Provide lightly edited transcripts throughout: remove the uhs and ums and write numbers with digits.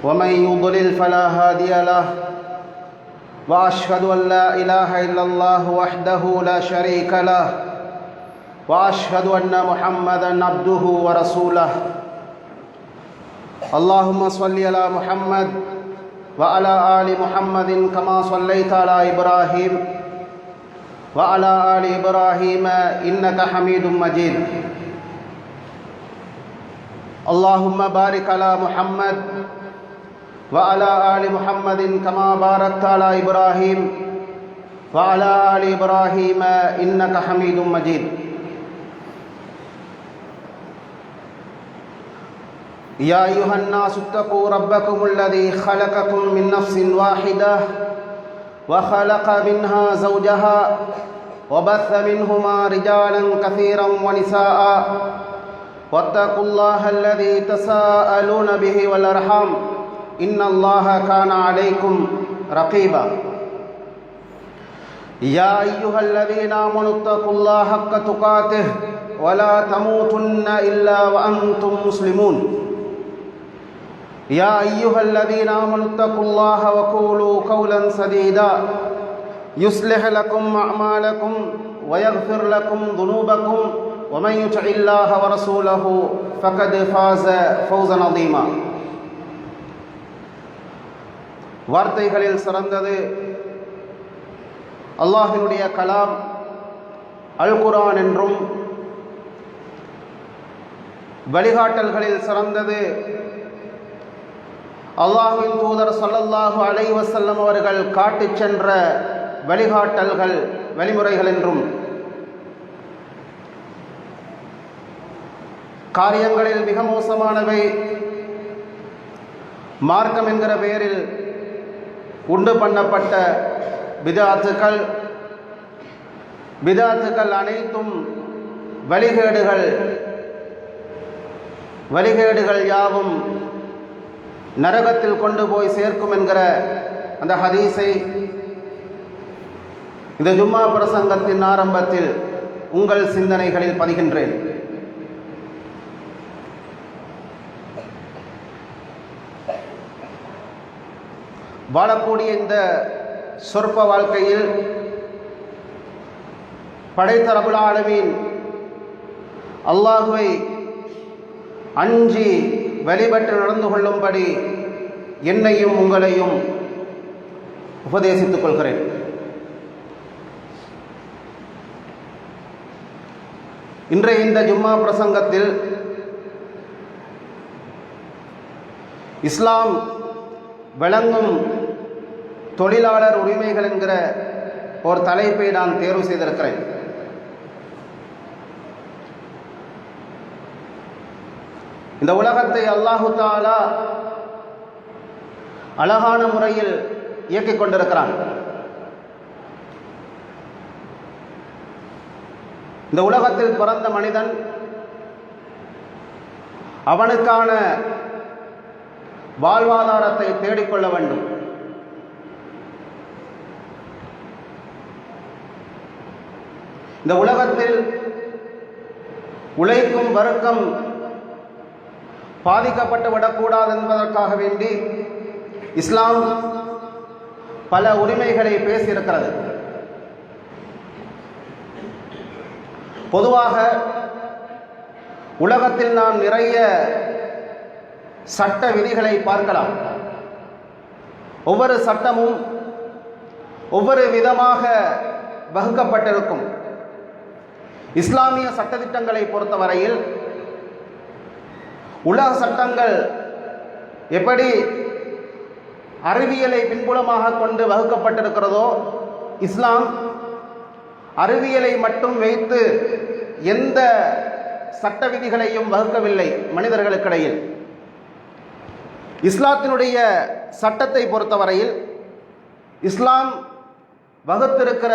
ومن يضلل فلا هادي له وأشهد أن لا إله إلا الله وحده لا شريك له وأشهد أن محمدا عبده ورسوله اللهم صل على محمد وعلى آل محمد كما صليت على إبراهيم وعلى آل إبراهيم إنك حميد مجيد اللهم بارك على محمد وعلى آل محمد كما باركت على إبراهيم وعلى آل إبراهيم إنك حميد مجيد يا أيها الناس اتقوا ربكم الذي خلقكم من نفس واحدة وخلق منها زوجها وبث منهما رجالا كثيرا ونساء واتقوا الله الذي تساءلون به والأرحام إن الله كان عليكم رقيبا يا أيها الذين آمنوا اتقوا الله حق تقاته ولا تموتن إلا وأنتم مسلمون يا أيها الذين آمنوا اتقوا الله وقولوا قولا سديدا يصلح لكم أعمالكم ويغفر لكم ذنوبكم ومن يطع الله ورسوله فقد فاز فوزا عظيما வார்த்தைகளில் சிறந்தது அல்லாஹ்வினுடைய கலாம் அல் குர்ஆன் என்றும் வழிகாட்டல்களில் சிறந்தது அல்லாஹ்வின் தூதர் ஸல்லல்லாஹு அலைஹி வஸல்லம் அவர்கள் காட்டிச் சென்ற வழிகாட்டல்கள் வழிமுறைகள் என்றும் காரியங்களில் மிக மோசமானவை மார்க்கம் என்கிற பெயரில் உண்டு பண்ணப்பட்ட பிதாத்துக்கள் அனைத்தும் வழிகேடுகள் யாவும் நரகத்தில் கொண்டு போய் சேர்க்கும் என்கிற அந்த ஹதீஸை இந்த ஜும்மா பிரசங்கத்தின் ஆரம்பத்தில் உங்கள் சிந்தனைகளில் பதிகின்றேன். வாழக்கூடிய இந்த சொற்ப வாழ்க்கையில் படைத்த ரப்புல் ஆலமீன் அல்லாஹுவை அஞ்சி வழிபட்டு நடந்து கொள்ளும்படி என்னையும் உங்களையும் உபதேசித்துக் கொள்கிறேன். இன்றைய இந்த ஜும்மா பிரசங்கத்தில் இஸ்லாம் வழங்கும் தொழிலாளர் உரிமைகள் என்கிற ஒரு தலைப்பை நான் தேர்வு செய்திருக்கிறேன். இந்த உலகத்தை அல்லாஹு தஆலா அழகான முறையில் இயக்கிக் கொண்டிருக்கிறான். இந்த உலகத்தில் பிறந்த மனிதன் அவனுக்கான வாழ்வாதாரத்தை தேடிக்கொள்ள வேண்டும். இந்த உலகத்தில் உழைக்கும் வர்க்கம் பாதிக்கப்பட்டு விடக்கூடாது என்பதற்காக வேண்டி இஸ்லாம் பல உரிமைகளை பேசியிருக்கிறது. பொதுவாக உலகத்தில் நாம் நிறைய சட்ட விதிகளை பார்க்கலாம். ஒவ்வொரு சட்டமும் ஒவ்வொரு விதமாக வகுக்கப்பட்டிருக்கும். இஸ்லாமிய சட்டதிட்டங்களை பொறுத்தவரையில் உலக சட்டங்கள் எப்படி அறிவியலை பின்புலமாக கொண்டு வகுக்கப்பட்டிருக்கிறதோ, இஸ்லாம் அறிவியலை மட்டும் வைத்து எந்த சட்ட விதிகளையும் வகுக்கவில்லை. மனிதர்களுக்கிடையில் இஸ்லாத்தினுடைய சட்டத்தை பொறுத்தவரையில் இஸ்லாம் வகுத்திருக்கிற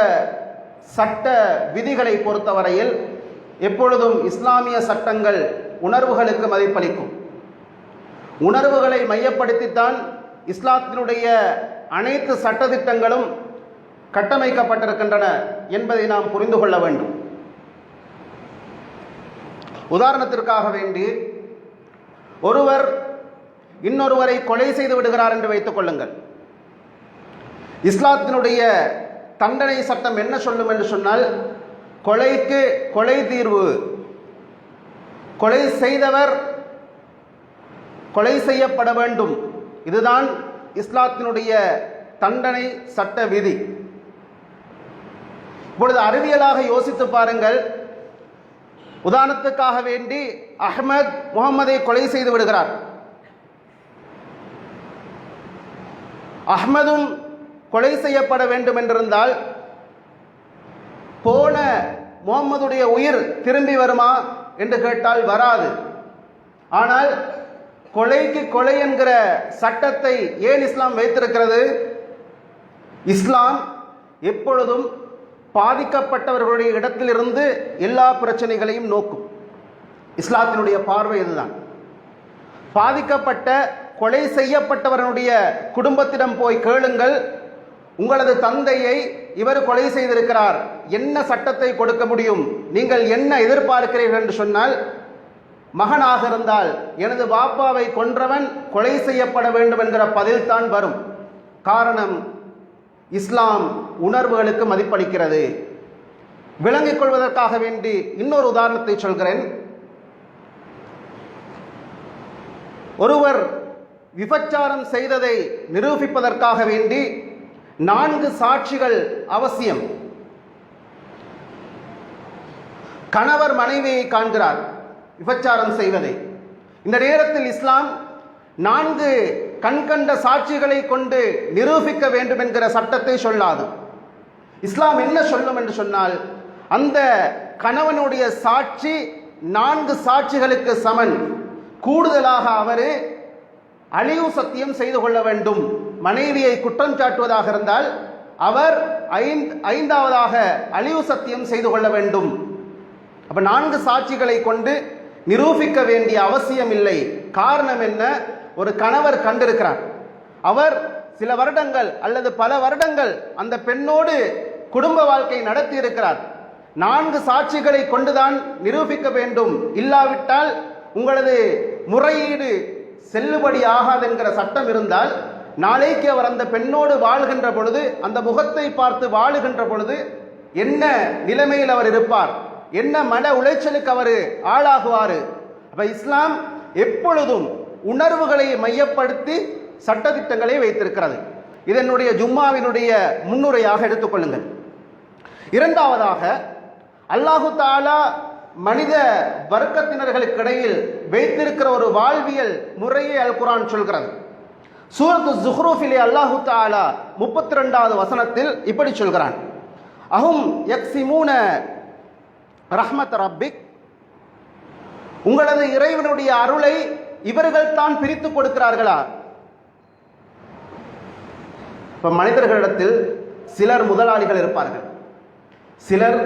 சட்ட விதிகளை பொறுத்தவரையில் எப்பொழுதும் இஸ்லாமிய சட்டங்கள் உணர்வுகளுக்கு மதிப்பளிக்கும். உணர்வுகளை மையப்படுத்தித்தான் இஸ்லாத்தினுடைய அனைத்து சட்டதிட்டங்களும் கட்டமைக்கப்பட்டிருக்கின்றன என்பதை நாம் புரிந்து கொள்ள வேண்டும். உதாரணத்திற்காக வேண்டி ஒருவர் இன்னொருவரை கொலை செய்து விடுகிறார் என்று வைத்துக் கொள்ளுங்கள். இஸ்லாத்தினுடைய தண்டனை சட்டம் என்ன சொல்லும் என்று சொன்னால், கொலைக்கு கொலை தீர்வு, கொலை செய்தவர் கொலை செய்யப்பட வேண்டும். இதுதான் இஸ்லாத்தினுடைய தண்டனை சட்ட விதி. இப்பொழுது அறிவியலாக யோசித்து பாருங்கள். உதாரணத்துக்காக வேண்டி அஹ்மத் முகமதை கொலை செய்து விடுகிறார். அஹ்மதும் கொலை செய்யப்பட வேண்டும் என்றிருந்தால் போன முகம்மதுடைய உயிர் திரும்பி வருமா என்று கேட்டால் வராது. ஆனால் கொலைக்கு கொலை என்கிற சட்டத்தை ஏன் இஸ்லாம் வைத்திருக்கிறது? இஸ்லாம் எப்பொழுதும் பாதிக்கப்பட்டவர்களுடைய இடத்திலிருந்து எல்லா பிரச்சனைகளையும் நோக்கும். இஸ்லாத்தினுடைய பார்வை இதுதான். பாதிக்கப்பட்ட கொலை செய்யப்பட்டவர்களுடைய குடும்பத்திடம் போய் கேளுங்கள், உங்களது தந்தையை இவர் கொலை செய்திருக்கிறார், என்ன சட்டத்தை கொடுக்க முடியும், நீங்கள் என்ன எதிர்பார்க்கிறீர்கள் என்று சொன்னால், மகனாக இருந்தால் எனது பாப்பாவை கொன்றவன் கொலை செய்யப்பட வேண்டும் என்கிற பதில்தான் வரும். காரணம், இஸ்லாம் உணர்வுகளுக்கு மதிப்பளிக்கிறது. விளங்கிக் கொள்வதற்காக வேண்டி இன்னொரு உதாரணத்தை சொல்கிறேன். ஒருவர் விபச்சாரம் செய்ததை நிரூபிப்பதற்காக வேண்டி 4 சாட்சிகள் அவசியம். கணவர் மனைவியை காண்கிறார் விபச்சாரம் செய்வதை. இந்த நேரத்தில் இஸ்லாம் 4 கண்கண்ட சாட்சிகளை கொண்டு நிரூபிக்க வேண்டும் என்கிற சட்டத்தை சொல்லாது. இஸ்லாம் என்ன சொல்லும் என்று சொன்னால், அந்த கணவனுடைய சாட்சி 4 சாட்சிகளுக்கு சமன். கூடுதலாக அவர் அழிவு சத்தியம் செய்து கொள்ள வேண்டும். மனைவியை குற்றம் சாட்டுவதாக இருந்தால் அவர் 5ஆவதாக அழிவு சத்தியம் செய்து கொள்ள வேண்டும். அப்ப 4 சாட்சிகளை கொண்டு நிரூபிக்க வேண்டிய அவசியம் இல்லை. காரணம் என்ன? ஒரு கணவர் கண்டிருக்கிறார், அவர் சில வருடங்கள் அல்லது பல வருடங்கள் அந்த பெண்ணோடு குடும்ப வாழ்க்கை நடத்தி இருக்கிறார். 4 சாட்சிகளை கொண்டுதான் நிரூபிக்க வேண்டும். இல்லாவிட்டால் உங்களது முறையீடு செல்லுபடி ஆகாது என்கிற சட்டம் இருந்தால், நாளைக்கு அவர் அந்த பெண்ணோடு வாழுகின்ற பொழுது, அந்த முகத்தை பார்த்து வாழுகின்ற பொழுது என்ன நிலைமையில் அவர் இருப்பார், என்ன மன உளைச்சலுக்கு அவர் ஆளாகுவார். அப்ப இஸ்லாம் எப்பொழுதும் உணர்வுகளை மையப்படுத்தி சட்டதிட்டங்களை வைத்திருக்கிறது. இதனுடைய ஜும்மாவினுடைய முன்னுரையாக எடுத்துக்கொள்ளுங்கள். இரண்டாவதாக, அல்லாஹு தஆலா மனித வர்க்கத்தினர்களுக்கு இடையில் வைத்திருக்கிற ஒரு வாழ்வியல் முறையை அல் குர்ஆன் சொல்கிறது. சூரத்து ஸுஹ்ரூஃபிலே அல்லாஹு தஆலா 32வது வசனத்தில் இப்படி சொல்கிறான், அஹும் யக்ஸிமூன ரஹ்மத் ரப்பிக், உங்களது இறைவனுடைய அருளை இவர்கள் தான் பிரித்து கொடுக்கிறார்களா? இப்ப மனிதர்களிடத்தில் சிலர் முதலாளிகள் இருப்பார்கள், சிலர்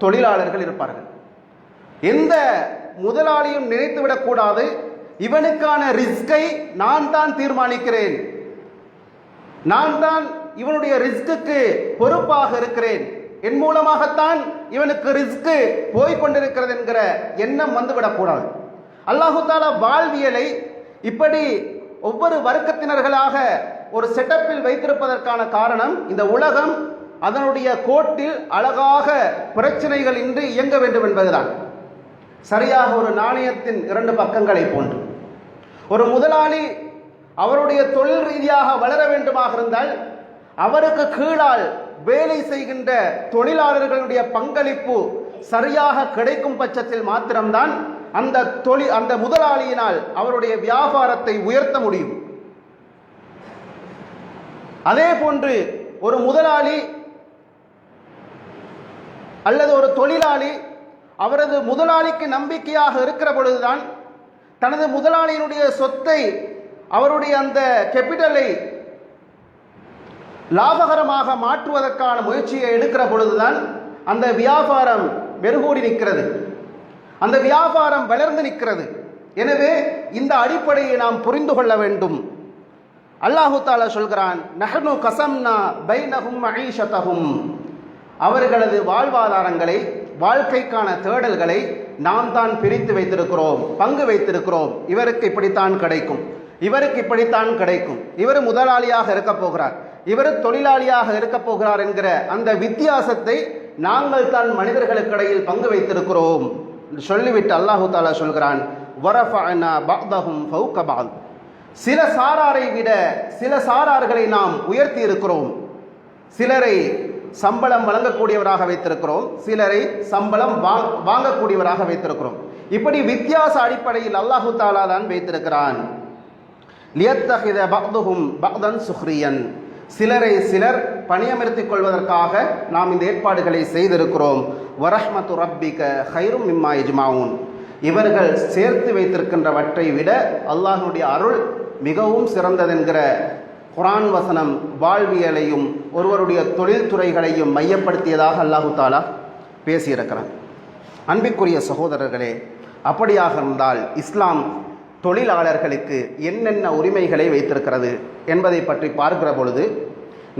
தொழிலாளர்கள் இருப்பார்கள். எந்த முதலாளியும் நினைத்துவிடக் கூடாது, இவனுக்கான ரிஸ்கை நான் தான் தீர்மானிக்கிறேன், நான் தான் இவனுடைய ரிஸ்க்கு பொறுப்பாக இருக்கிறேன், என் மூலமாகத்தான் இவனுக்கு ரிஸ்க் போய்கொண்டிருக்கிறது என்கிற எண்ணம் வந்துவிடக்கூடாது. அல்லாஹு தஆலா வாழ்வியலை இப்படி ஒவ்வொரு வர்க்கத்தினர்களாக ஒரு செட்டப்பில் வைத்திருப்பதற்கான காரணம், இந்த உலகம் அதனுடைய கோட்டில் அழகாக பிரச்சனைகள் இன்றி இயங்க வேண்டும் என்பதுதான். சரியாக ஒரு நாணயத்தின் 2 பக்கங்களை போன்று ஒரு முதலாளி அவருடைய தொழில் ரீதியாக வளர வேண்டுமாக இருந்தால், அவருக்கு கீழால் வேலை செய்கின்ற தொழிலாளர்களுடைய பங்களிப்பு சரியாக கிடைக்கும் பட்சத்தில் மாத்திரம்தான் அந்த முதலாளியினால் அவருடைய வியாபாரத்தை உயர்த்த முடியும். அதே போன்று ஒரு முதலாளி அல்லது ஒரு தொழிலாளி அவரது முதலாளிக்கு நம்பிக்கையாக இருக்கிற பொழுதுதான் தனது முதலாளியினுடைய சொத்தை, அவருடைய அந்த கேபிட்டலை லாபகரமாக மாற்றுவதற்கான முயற்சியை எடுக்கிற பொழுதுதான் அந்த வியாபாரம் வெறுகூடி நிற்கிறது, அந்த வியாபாரம் வளர்ந்து நிற்கிறது. எனவே இந்த அடிப்படையை நாம் புரிந்து கொள்ள வேண்டும். அல்லாஹு தஆலா சொல்கிறான், நஹ்னு கஸம்னா பைனஹும் மஈஷதஹும், அவர்களது வாழ்வாதாரங்களை, வாழ்க்கைக்கான தேடல்களை நாம் தான் பிரித்து வைத்திருக்கிறோம், பங்கு வைத்திருக்கிறோம். இவருக்கு இப்படித்தான் கிடைக்கும், இவருக்கு இப்படித்தான் கிடைக்கும், இவர் முதலாளியாக இருக்க போகிறார், இவர் தொழிலாளியாக இருக்க போகிறார் என்கிற அந்த வித்தியாசத்தை நாங்கள் தான் மனிதர்களுக்கிடையில் பங்கு வைத்திருக்கிறோம் சொல்லிவிட்டு அல்லாஹு தாலா சொல்கிறான், வரஃபஅனா பஅதஹும் ஃபௌக பஅத், சில சாராரை விட சில சாரார்களை நாம் உயர்த்தி இருக்கிறோம். சிலரை சம்பளம் வழங்கக்கூடியவராக வைத்திருக்கிறோம், சிலரை சம்பளம் வாங்கக்கூடியவராக வைத்திருக்கிறோம். இப்படி வித்தியாச அடிப்படையில் அல்லாஹு தாலா தான் வைத்திருக்கிறான். லியத்தஹித பஅதுஹும் பஅதன் சுஹ்ரியன், சிலரை சிலர் பணியமர்த்திக் கொள்வதற்காக நாம் இந்த ஏற்பாடுகளை செய்திருக்கிறோம். வரஹ்மத்து ரப்பிக ஹைரும் மிம்மா யஜ்மாஊன், இவர்கள் சேர்த்து வைத்திருக்கின்றவற்றை விட அல்லாஹ்வுடைய அருள் மிகவும் சிறந்ததென்கிற குர்ஆன் வசனம் வாழ்வியலையும் ஒருவருடைய தொழில்துறைகளையும் மையப்படுத்தியதாக அல்லாஹு தாலா பேசியிருக்கிறான். அன்பிற்குரிய சகோதரர்களே, அப்படியாக இருந்தால் இஸ்லாம் தொழிலாளர்களுக்கு என்னென்ன உரிமைகளை வைத்திருக்கிறது என்பதை பற்றி பார்க்கிற பொழுது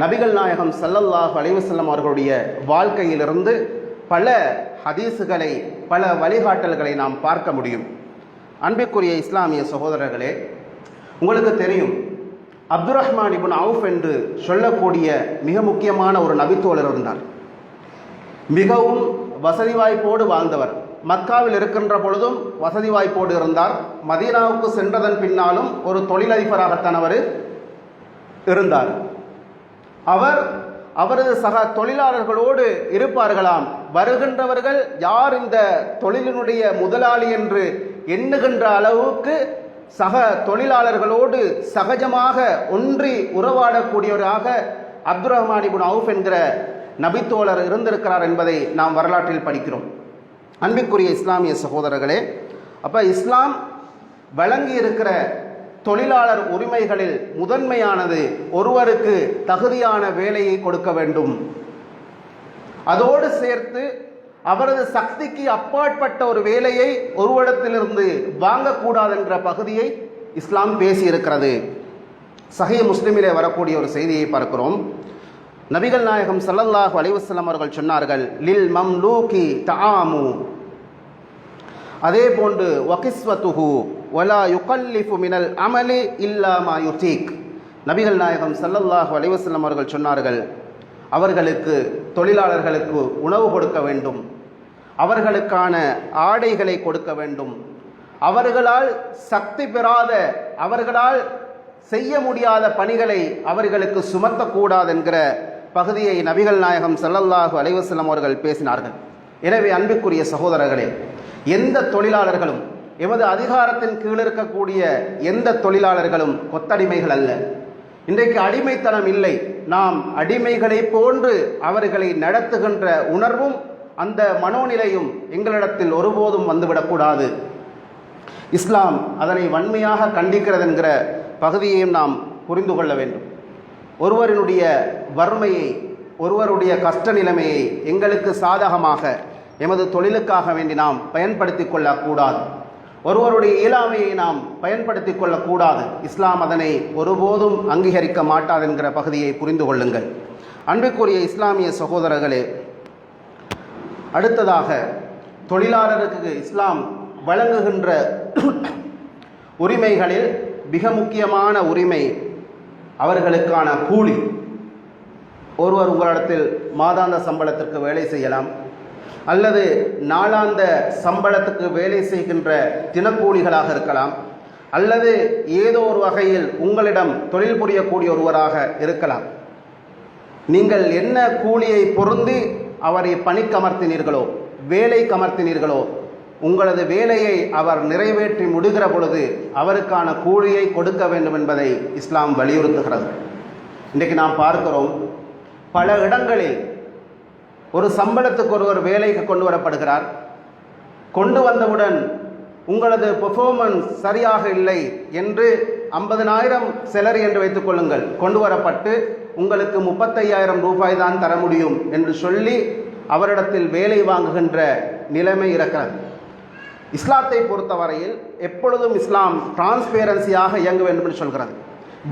நபிகள் நாயகம் ஸல்லல்லாஹு அலைஹி வஸல்லம் அவர்களுடைய வாழ்க்கையிலிருந்து பல ஹதீஸுகளை, பல வழிகாட்டல்களை நாம் பார்க்க முடியும். அன்பிற்குரிய இஸ்லாமிய சகோதரர்களே, உங்களுக்கு தெரியும், அப்துர் ரஹ்மான் இப்னு அவுஃப் என்று சொல்லக்கூடிய மிக முக்கியமான ஒரு நபித்தோழர் இருந்தார். மிகவும் வசதி வாய்ப்போடு வாழ்ந்தவர். மக்காவில் இருக்கின்ற பொழுதும் வசதி வாய்ப்போடு இருந்தார். மதீனாவுக்கு சென்றதன் பின்னாலும் ஒரு தொழிலதிபராகத்தான் அவர் இருந்தார். அவரது சக தொழிலாளர்களோடு இருப்பார்களாம். வருகின்றவர்கள் யார் இந்த தொழிலினுடைய முதலாளி என்று எண்ணுகின்ற அளவுக்கு சக தொழிலாளர்களோடு சகஜமாக ஒன்றி உறவாடக்கூடியவராக அப்துர் ரஹ்மான் இப்னு அவுஃப் என்கிற நபித்தோழர் இருந்திருக்கிறார் என்பதை நாம் வரலாற்றில் படிக்கிறோம். அன்பிற்குரிய இஸ்லாமிய சகோதரர்களே, அப்போ இஸ்லாம் வழங்கி இருக்கிற தொழிலாளர் உரிமைகளில் முதன்மையானது ஒருவருக்கு தகுதியான வேலையை கொடுக்க வேண்டும். அதோடு சேர்த்து அவரது சக்திக்கு அப்பாற்பட்ட ஒரு வேலையை ஒருவரிடத்திலிருந்து வாங்கக்கூடாது என்ற பகுதியை இஸ்லாம் பேசியிருக்கிறது. சஹீஹ் முஸ்லிமிலே வரக்கூடிய ஒரு செய்தியை பார்க்கிறோம். நபிகள் நாயகம் ஸல்லல்லாஹு அலைஹி வஸல்லம் அவர்கள் சொன்னார்கள், லில் மம்லூகி தஆமு, அதே போன்று வகிஸ்வத்துஹு வலா யுகல்லிஃபு மினல் அமலி இல்லா மா யுதீக். நபிகள் நாயகம் ஸல்லல்லாஹு அலைஹி வஸல்லம் அவர்கள் சொன்னார்கள், அவர்களுக்கு தொழிலாளர்களுக்கு உணவு கொடுக்க வேண்டும், அவர்களுக்கான ஆடைகளை கொடுக்க வேண்டும், அவர்களால் சக்தி பெறாத, அவர்களால் செய்ய முடியாத பணிகளை அவர்களுக்கு சுமத்தக்கூடாது என்கிற பகுதியை நபிகள் நாயகம் ஸல்லல்லாஹு அலைஹி வஸல்லம் அவர்கள் பேசினார்கள். எனவே அன்பிற்குரிய சகோதரர்களே, எந்த தொழிலாளர்களும், எமது அதிகாரத்தின் கீழ் இருக்கக்கூடிய எந்த தொழிலாளர்களும் கொத்தடிமைகள் அல்ல. இன்றைக்கு அடிமைத்தனம் இல்லை. நாம் அடிமைகளை போன்று அவர்களை நடத்துகின்ற உணர்வும் அந்த மனோநிலையும் எங்களிடத்தில் ஒருபோதும் வந்துவிடக்கூடாது. இஸ்லாம் அதனை வன்மையாக கண்டிக்கிறது என்கிற பகுதியையும் நாம் புரிந்து கொள்ள வேண்டும். ஒருவரினுடைய வறுமையை, ஒருவருடைய கஷ்ட நிலைமையை எங்களுக்கு சாதகமாக எமது தொழிலுக்காக வேண்டி நாம் பயன்படுத்தி கொள்ளக்கூடாது. ஒருவருடைய இயலாமையை நாம் பயன்படுத்தி கொள்ளக்கூடாது. இஸ்லாம் அதனை ஒருபோதும் அங்கீகரிக்க மாட்டாது என்கிற பகுதியை புரிந்து கொள்ளுங்கள். அன்பிற்குரிய இஸ்லாமிய சகோதரர்களே, அடுத்ததாக தொழிலாளருக்கு இஸ்லாம் வழங்குகின்ற உரிமைகளில் மிக முக்கியமான உரிமை அவர்களுக்கான கூலி. ஒருவர் உங்களிடத்தில் மாதாந்த சம்பளத்திற்கு வேலை செய்யலாம், அல்லது நாளாந்த சம்பளத்துக்கு வேலை செய்கின்ற தினக்கூலிகளாக இருக்கலாம், அல்லது ஏதோ ஒரு வகையில் உங்களிடம் தொழில் புரியக்கூடிய ஒருவராக இருக்கலாம். நீங்கள் என்ன கூலியை பொருந்தி அவரை பணிக்கமர்த்தினீர்களோ, வேலை கமர்த்தினீர்களோ, உங்களது வேலையை அவர் நிறைவேற்றி முடிகிற பொழுது அவருக்கான கூலியை கொடுக்க வேண்டும் என்பதை இஸ்லாம் வலியுறுத்துகிறது. இன்றைக்கு நாம் பார்க்கிறோம், பல இடங்களில் ஒரு சம்பளத்துக்கு ஒருவர் வேலைக்கு கொண்டு வரப்படுகிறார். கொண்டு வந்தவுடன் உங்களது பெர்ஃபார்மன்ஸ் சரியாக இல்லை என்று 50,000 செலரி என்று வைத்துக் கொள்ளுங்கள், கொண்டு வரப்பட்டு உங்களுக்கு 35,000 ரூபாய் தான் தர முடியும் என்று சொல்லி அவரிடத்தில் வேலை வாங்குகின்ற நிலைமை இருக்கிறது. இஸ்லாத்தை பொறுத்தவரையில் எப்பொழுதும் இஸ்லாம் டிரான்ஸ்பேரன்சியாக இயங்க வேண்டும் என்று சொல்கிறது.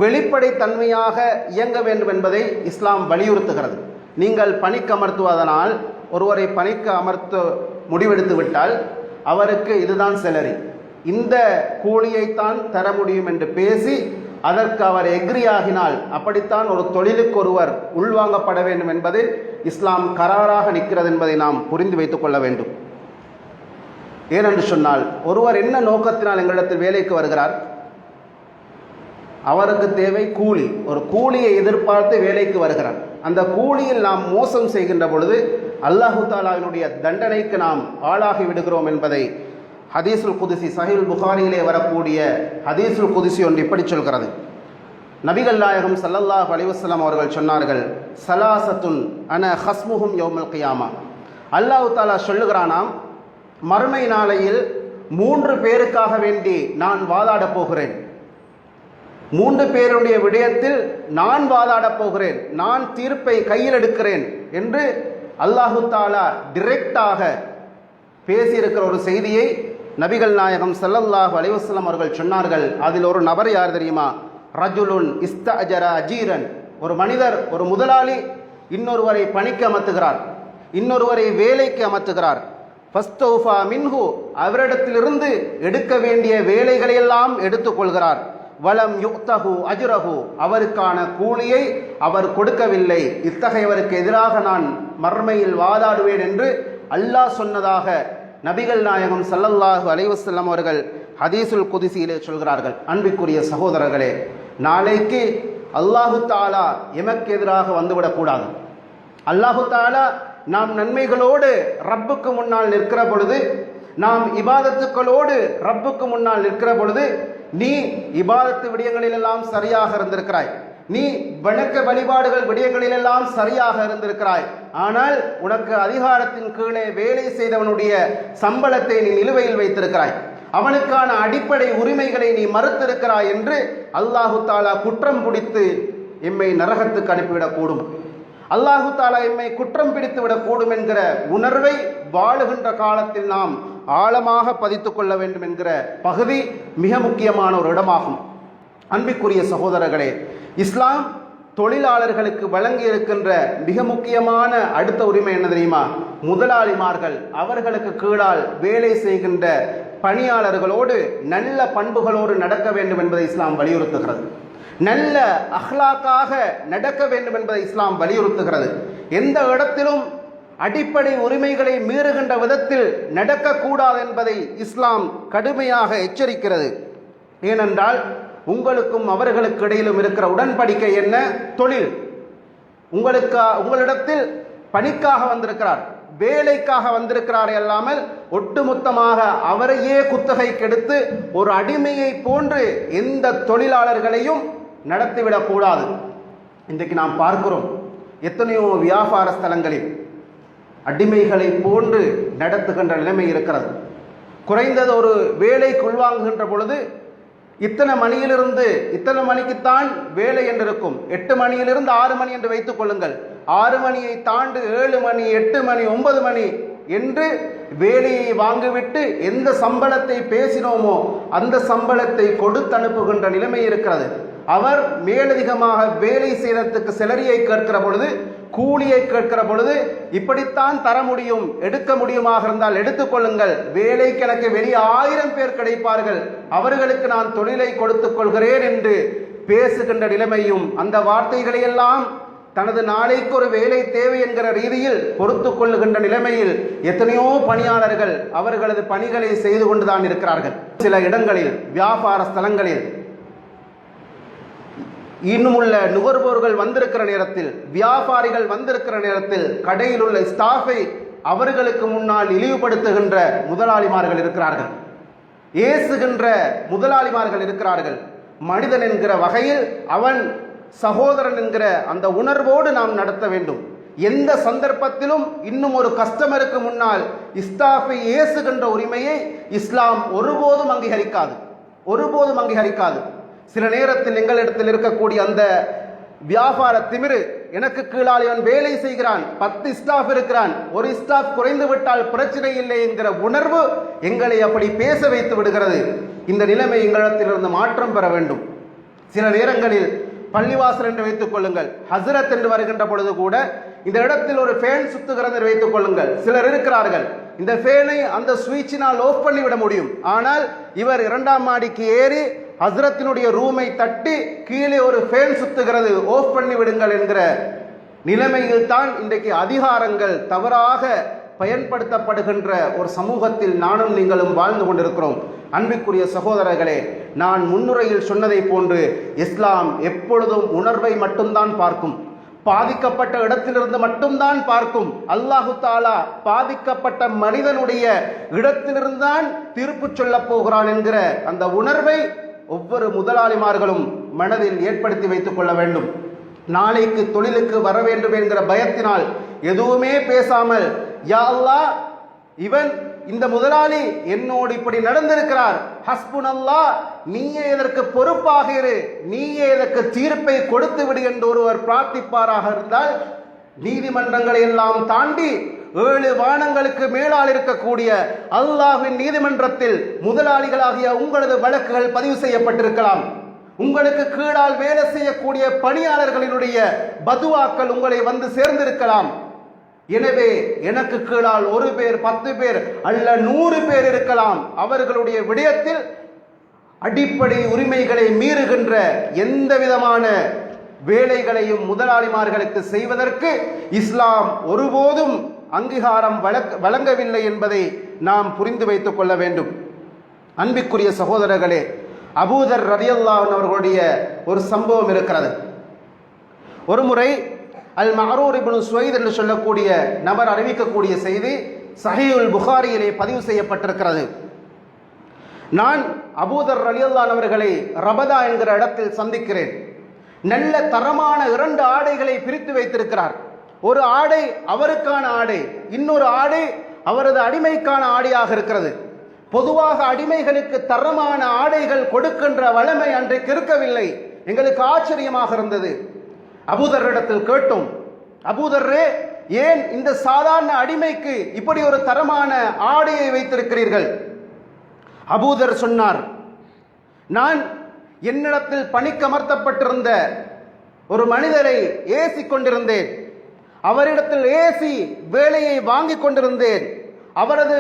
வெளிப்படைத்தன்மையாக இயங்க வேண்டும் என்பதை இஸ்லாம் வலியுறுத்துகிறது. நீங்கள் பணிக்கமர்த்துவதனால் ஒருவரை பணிக்கு அமர்த்த முடிவெடுத்து விட்டால் அவருக்கு இதுதான் செலரி, இந்த கூலியைத்தான் தர முடியும் என்று பேசி அதற்கு அவர் எக்ரியாகினால் அப்படித்தான் ஒரு தொழிலுக்கு ஒருவர் உள்வாங்கப்பட வேண்டும் என்பதில் இஸ்லாம் கராராக நிற்கிறது என்பதை நாம் புரிந்து வைத்துக் கொள்ள வேண்டும். ஏனென்று சொன்னால், ஒருவர் என்ன நோக்கத்தினால் எங்களிடத்தில் வேலைக்கு வருகிறார்? அவருக்கு தேவை கூலி. ஒரு கூலியை எதிர்பார்த்து வேலைக்கு வருகிறார். அந்த கூலியில் நாம் மோசம் செய்கின்ற பொழுது அல்லாஹு தாலாவினுடைய தண்டனைக்கு நாம் ஆளாகி விடுகிறோம் என்பதை ஹதீஸுல் குதுசி, சஹீஹுல் புகாரியிலே வரக்கூடிய ஹதீஸுல் குதுசி ஒன்று இப்படி சொல்கிறது. நபிகள் நாயகம் ஸல்லல்லாஹு அலைஹி வஸல்லம் அவர்கள் சொன்னார்கள், சலாசத்துன் அன ஹஸ்முஹும் யௌமல் கியாமா. அல்லாஹு தாலா சொல்லுகிறானாம், மறுமை நாளையில் 3 பேருக்காக வேண்டி நான் வாதாடப் போகிறேன். 3 பேருடைய விடயத்தில் நான் வாதாடப் போகிறேன், நான் தீர்ப்பை கையில் எடுக்கிறேன் என்று அல்லாஹு தாலா டிரெக்டாக பேசியிருக்கிற ஒரு செய்தியை நபிகள் நாயகம் ஸல்லல்லாஹு அலைஹி வஸல்லம் அவர்கள் சொன்னார்கள். அதில் ஒரு நபர் யார் தெரியுமா? ரஜுலுன் இஸ்தஅஜர அஜீரன். ஒரு மனிதர், ஒரு முதலாளி இன்னொருவரை பணிக்கு அமர்த்துகிறார், இன்னொருவரை வேலைக்கு அமர்த்துகிறார். ஃபஸ்தௌஃபா மின்ஹு, அவரிடத்திலிருந்து எடுக்க வேண்டிய வேலைகளையெல்லாம் எடுத்துக்கொள்கிறார். வலம் யுக்தஹு அஜ்ரஹு, அவருக்கான கூலியை அவர் கொடுக்கவில்லை. இத்தகையவருக்கு எதிராக நான் மர்மையில் வாதாடுவேன் என்று அல்லாஹ் சொன்னதாக நபிகள் நாயகம் ஸல்லல்லாஹு அலைஹி வஸல்லம் அவர்கள் ஹதீஸுல் குதுசியிலே சொல்கிறார்கள். அன்பிற்குரிய சகோதரர்களே, நாளைக்கு அல்லாஹு தாலா எமக்கு எதிராக வந்துவிடக்கூடாது. அல்லாஹு தாலா நாம் நன்மைகளோடு ரப்புக்கு முன்னால் நிற்கிற பொழுது, நாம் இபாதத்துக்களோடு ரப்புக்கு முன்னால் நிற்கிற பொழுது, நீ இபாதத்து விடயங்களிலெல்லாம் சரியாக இருந்திருக்கிறாய், நீ வணக்க வழிபாடுகள் விடயங்களிலெல்லாம் சரியாக இருந்திருக்கிறாய், ஆனால் உனக்கு அதிகாரத்தின் கீழே வேலை செய்தவனுடைய சம்பளத்தை நீ நிலுவையில் வைத்திருக்கிறாய், அவனுக்கான அடிப்படை உரிமைகளை நீ மறுத்திருக்கிறாய் என்று அல்லாஹு தாலா குற்றம் பிடித்து எம்மை நரகத்துக்கு அனுப்பிவிடக்கூடும். அல்லாஹு தாலா எம்மை குற்றம் பிடித்து விடக்கூடும் என்கிற உணர்வை வாழுகின்ற காலத்தில் நாம் ஆழமாக பதித்துக் கொள்ள வேண்டும் என்கிற பகுதி மிக முக்கியமான ஒரு இடமாகும். அன்பிற்குரிய சகோதரர்களே, இஸ்லாம் தொழிலாளர்களுக்கு வழங்கி இருக்கின்ற மிக முக்கியமான அடுத்த உரிமை என்ன தெரியுமா? முதலாளிமார்கள் அவர்களுக்கு கீழால் வேலை செய்கின்ற பணியாளர்களோடு நல்ல பண்புகளோடு நடக்க வேண்டும் என்பதை இஸ்லாம் வலியுறுத்துகிறது. நல்ல அஹ்லாக்காக நடக்க வேண்டும் என்பதை இஸ்லாம் வலியுறுத்துகிறது. எந்த இடத்திலும் அடிப்படை உரிமைகளை மீறுகின்ற விதத்தில் நடக்கக்கூடாது என்பதை இஸ்லாம் கடுமையாக எச்சரிக்கிறது. ஏனென்றால் உங்களுக்கும் அவர்களுக்கு இடையிலும் இருக்கிற உடன்படிக்கை என்ன? தொழில். உங்களிடத்தில் பணிக்காக வந்திருக்கிறார், வேலைக்காக வந்திருக்கிறார் அல்லாமல் ஒட்டுமொத்தமாக அவரையே குத்தகைக்கு எடுத்து ஒரு அடிமையை போன்று எந்த தொழிலாளர்களையும் நடத்திவிடக்கூடாது. இன்றைக்கு நாம் பார்க்கிறோம், எத்தனையோ வியாபார ஸ்தலங்களில் அடிமைகளை போன்று நடத்துகின்ற நிலைமை இருக்கிறது. குறைந்தது ஒரு வேலைக்கு உள்வாங்குகின்ற பொழுது இத்தனை மணியிலிருந்து இத்தனை மணிக்குத்தான் வேலை என்று இருக்கும். 8 மணியிலிருந்து 6 மணி என்று வைத்துக் கொள்ளுங்கள். 6 மணியை தாண்டு 7 மணி, 8 மணி, 9 மணி என்று வேலையை வாங்கிவிட்டு எந்த சம்பளத்தை பேசினோமோ அந்த சம்பளத்தை கொடுத்து அனுப்புகின்ற நிலைமை இருக்கிறது. அவர் மேலதிகமாக வேலை செய்யறதுக்கு செலரியை கேட்கிற பொழுது, கூலியை கேட்கிற பொழுது, இப்படித்தான் தர முடியும், எடுக்க முடியுமாக இருந்தால் எடுத்துக்கொள்ளுங்கள், வேலைக்கு எனக்கு வெளியே 1000 பேர் கிடைப்பார்கள், அவர்களுக்கு நான் தொழிலை கொடுத்துக் கொள்கிறேன் என்று பேசுகின்ற நிலைமையும், அந்த வார்த்தைகளையெல்லாம் தனது நாளைக்கு ஒரு வேலை தேவை என்கிற ரீதியில் பொறுத்து கொள்ளுகின்ற நிலைமையில் எத்தனையோ பணியாளர்கள் அவர்களது பணிகளை செய்து கொண்டுதான் இருக்கிறார்கள். சில இடங்களில், வியாபார ஸ்தலங்களில் இன்னுமுள்ள நுகர்வோர்கள் வந்திருக்கிற நேரத்தில், வியாபாரிகள் வந்திருக்கிற நேரத்தில் கடையில் உள்ள ஸ்டாஃபை அவர்களுக்கு முன்னால் இழிவுபடுத்துகின்ற முதலாளிமார்கள் இருக்கிறார்கள், ஏசுகின்ற முதலாளிமார்கள் இருக்கிறார்கள். மனிதன் என்கிற வகையில் அவன் சகோதரன் என்கிற அந்த உணர்வோடு நாம் நடத்த வேண்டும். எந்த சந்தர்ப்பத்திலும் இன்னும் ஒரு கஸ்டமருக்கு முன்னால் ஸ்டாஃபை ஏசுகின்ற உரிமையை இஸ்லாம் ஒருபோதும் அங்கீகரிக்காது, ஒருபோதும் அங்கீகரிக்காது. சில நேரத்தில் எங்களிடத்தில் இருக்கக்கூடிய அந்த வியாபார திமிரு, எனக்கு கீழால் இவன் வேலை செய்கிறான், 10 ஸ்டாஃப் இருக்கிறான், ஒரு ஸ்டாஃப் குறைந்து விட்டால் பிரச்சனை இல்லை என்கிற உணர்வு எங்களை அப்படி பேச வைத்து விடுகிறது. இந்த நிலைமை எங்களிடத்திலிருந்து மாற்றம் பெற வேண்டும். சில நேரங்களில் பள்ளிவாசல் என்று வைத்துக் கொள்ளுங்கள், ஹஸ்ரத் என்று வருகின்ற பொழுது கூட இந்த இடத்தில் ஒரு ஃபேன் சுத்துகிறது வைத்துக் கொள்ளுங்கள். சிலர் இருக்கிறார்கள், இந்த ஃபேனை அந்த சுவிட்சினால் ஆஃப் பண்ணிவிட முடியும். ஆனால் இவர் 2ஆம் மாடிக்கு ஏறி ஹஸ்ரத்தினுடைய ரூமை தட்டி கீழே ஒரு ஃபேன் சுத்துகிறது, ஆஃப் பண்ணி விடுங்கள் என்கிற நிலைமையில் தான் இன்றைக்கு அதிகாரங்கள் தவறாக பயன்படுத்தப்படுகின்ற ஒரு சமூகத்தில் நானும் நீங்களும் வாழ்ந்து கொண்டிருக்கிறோம். அன்பிற்குரிய சகோதரர்களே, நான் முன்னுரையில் சொன்னதை போன்று இஸ்லாம் எப்பொழுதும் உணர்வை மட்டும்தான் பார்க்கும், பாதிக்கப்பட்ட இடத்திலிருந்து மட்டும்தான் பார்க்கும். அல்லாஹு தாலா பாதிக்கப்பட்ட மனிதனுடைய இடத்திலிருந்தான் தீர்ப்பு சொல்ல போகிறான் என்கிற அந்த உணர்வை ஒவ்வொரு முதலாளிமார்களும் மனதில் ஏற்படுத்தி வைத்துக் கொள்ள வேண்டும். நாளைக்கு தொழிலுக்கு வர வேண்டும் என்கிற பயத்தினால் எதுவுமே பேசாமல், யா அல்லாஹ், இவன் இந்த முதலாளி என்னோடு இப்படி நடந்திருக்கிறார், ஹஸ்புனல்லாஹ், நீயே இதற்கு பொறுப்பாக இரு, நீயே இதற்கு தீர்ப்பை கொடுத்து விடு என்று ஒருவர் பிரார்த்திப்பாராக இருந்தால், நீதிமன்றங்களை எல்லாம் தாண்டி 7 வானங்களுக்கு மேலால் இருக்கக்கூடிய அல்லாஹ்வின் நீதிமன்றத்தில் முதலாளிகளாகிய உங்களது வழக்குகள் பதிவு செய்யப்பட்டிருக்கலாம். உங்களுக்கு கீழால் வேலை செய்யக்கூடிய பணியாளர்களினுடைய பதுவாக்கள் உங்களை வந்து சேர்ந்திருக்கலாம். எனவே எனக்கு கீழால் 1 பேர் 10 பேர் அல்ல 100 பேர் இருக்கலாம். அவர்களுடைய விடயத்தில் அடிப்படை உரிமைகளை மீறுகின்ற எந்த விதமான வேலைகளையும் முதலாளிமார்களுக்கு செய்வதற்கு இஸ்லாம் ஒருபோதும் அங்கீகாரம் வழங்கவில்லை என்பதை நாம் புரிந்து வைத்துக் கொள்ள வேண்டும். அன்பிற்குரிய சகோதரர்களே, அபூதர் ரலியல்லாஹு அன்ஹு அவர்களுடைய ஒரு சம்பவம் இருக்கிறது. ஒரு முறை அல் மஅரூர் இப்னு சுவைத் என்று சொல்லக்கூடிய நபர் அறிவிக்கக்கூடிய செய்தி சஹீஹுல் புகாரியிலே பதிவு செய்யப்பட்டிருக்கிறது. நான் அபூதர் ரலியல்லாஹு அன்ஹு அவர்களை ரபதா என்கிற இடத்தில் சந்திக்கிறேன். நல்ல தரமான 2 ஆடைகளை பிரித்து வைத்திருக்கிறார். ஒரு ஆடை அவருக்கான ஆடை, இன்னொரு ஆடை அவரது அடிமைக்கான ஆடையாக இருக்கிறது. பொதுவாக அடிமைகளுக்கு தரமான ஆடைகள் கொடுக்கின்ற வளமை அன்றைக்கு இருக்கவில்லை. எங்களுக்கு ஆச்சரியமாக இருந்தது. அபூதரிடத்தில் கேட்டோம், அபூதரே, ஏன் இந்த சாதாரண அடிமைக்கு இப்படி ஒரு தரமான ஆடையை வைத்திருக்கிறீர்கள்? அபூதர் சொன்னார், நான் என்னிடத்தில் பணிக்கமர்த்தப்பட்டிருந்த ஒரு மனிதரை ஏசி கொண்டிருந்தேன். அவரிடத்தில் ஏசி வேலையை வாங்கி கொண்டிருந்தேன். அவரது